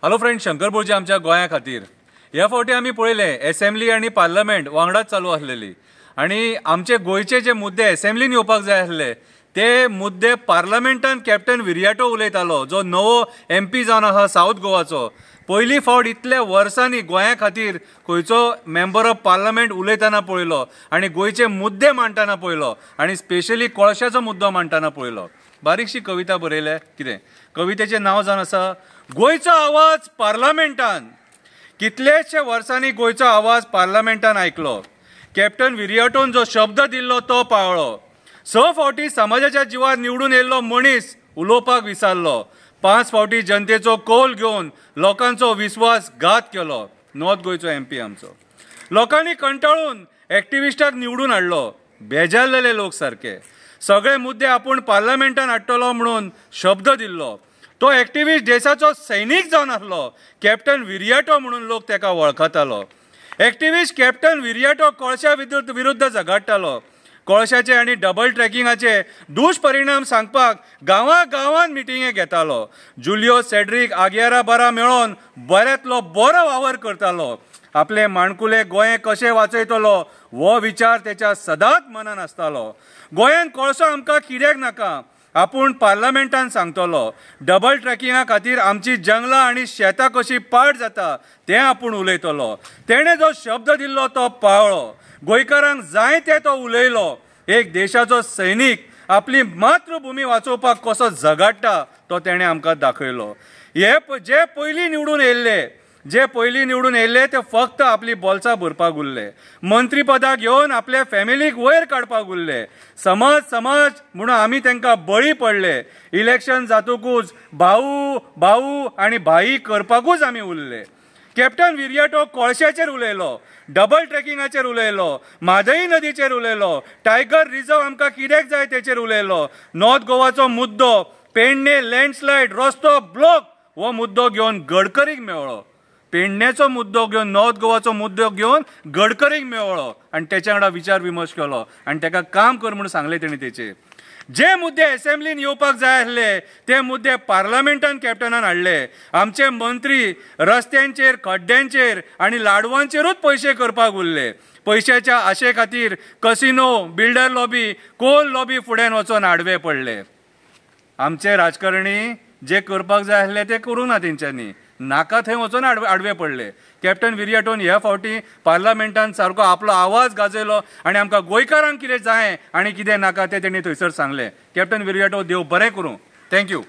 Hello friend, Shankar बोर्जे आमच्या गोंया खातीर ह्या फावटी आमी पळयले असेंब्ली आनी पार्लमेंट वांगडाच चालू आसलेली आनी आमचे गोंयचे जे मुद्दे असेंब्लीन येवपाक जाय आसले ते मुद्दे पार्लमेंटान कॅप्टन विरियाटो उलयतालो, जो नवो MP जावन आहा साऊथ गोवाचो. पयली फावट इतल्या वर्सांनी गोंया खातीर खंयचो मेंबर ऑफ पार्लमेंट उलयतना पळयलो आनी गोंयचे मुद्दे मांडटाना पळयलो आनी स्पेशली कोळशाचो मुद्दो मांडटाना पळयलो. बारीकशी कविता बरयल्या. कितें कवितेचें नांव जावन आसा गोंयचो आवाज पार्लमेंटान. कितलेशे वर्सांनी गोंयचो आवाज पार्लमेंटान आयकलो. कॅप्टन विरियाटोन जो शब्द दिल्लो तो पाळ्ळो. 6 फावटी समाजाच्या जिवार निवडून येयल्लो मनीस उलोवपाक विसारलो. 5 फावटी जनतेचो कौल घेवन लोकांचो विश्वास घात केलो. नॉर्थ गोंयचो MP आमचो. लोकांनी कंटाळून एक्टिविस्टाक निवडून हाडलो. बेजारलेले लोक सारके. सगळे मुद्दे आपूण पार्लमेंटान हाडटलो म्हणून शब्द दिल्लो. तो एक्टिविस्ट देशाचो सैनीक जावन आसलो. कॅप्टन विरियाटो म्हणून लोक ताका वळखतालो. एक्टिविस्ट कॅप्टन विरियाटो कोळशा विरुद्ध झगडटालो. कोळशाचे आनी डबल ट्रॅकिंगाचे दुश्परिणाम सांगपाक गांवां मिटिंगे घेतालो. जुलियो सेड्रीक आग्यारा बारा मेळोन बऱ्यांतलो बरो वावर करतालो. आपले माणकुले गोंय कशें वाचयतलो हो विचार तेच्या सदांच मनान आसतालो. गोंयान कोळसो आमकां कित्याक नाका आपूण पार्लमेंटान सांगतलो. डबल ट्रॅकिंगा खातीर आमची जंगलां आनी शेतां कशी पाड जाता तें आपूण उलयतलो. तेणें जो शब्द दिल्लो तो पाळ्ळो. गोंयकारांक जाय तें तो उलयलो. एक देशाचो सैनीक आपली मातृभुमी वाचोवपाक कसो झगडटा तो तेणें आमकां दाखयलो. जे पयलीं निवडून येयल्ले ते फक्त आपली बोल्सां भरपाक उरले. मंत्रीपदां घेवन आपल्या फॅमिलीक वयर काडपाक उरले. समाज म्हणून आमी तांकां बळी पडले. इलेक्शन जातकूच भाऊ आनी भाई करपाकूच आमी उरले. कॅप्टन विरियाटो कोळशाचेर उलयलो, डबल ट्रॅकिंगाचेर उलयलो, म्हादई नदीचेर उलयलो, टायगर रिझर्व आमकां कित्याक जाय तेचेर उलयलो. नॉर्थ गोवाचो मुद्दो पेडणे लँडस्लायड रस्तो ब्लॉक हो मुद्दो घेवन गडकरीक मेळ्ळो. पेडणेचो मुद्दो घेवन नॉर्थ गोवाचो मुद्दो घेवन गडकरीक मेळ्ळो आनी तेच्या वांगडा विचार विमर्श केलो आनी ताका काम कर म्हणून सांगलें तेणी तेचेर. जे मुद्दे असेंब्लीन येवपाक जाय आसले ते मुद्दे पार्लमेंटान कॅप्टनान हाडले. आमचे मंत्री रस्त्यांचेर, खड्ड्यांचेर आनी लाडवांचेरूच पयशे करपाक उरले. पयशाच्या आशे खातीर casino, builder lobby, coal lobby फुड्यान वचून आडवे पडले. आमचे राजकारणी जे करपाक जाय आसले ते करूं ना तेंच्यांनी. नाका थंय वचून आडवे पडले. कॅप्टन विरियाटोन ह्या फावटी पार्लमेंटान सारको आपलो आवाज गाजयलो आनी आमकां गोंयकारांक कितें जाय आनी कितें नाका तें तेणी थंयसर सांगलें. कॅप्टन विरियाटो देव बरें करूं. थँक्यू.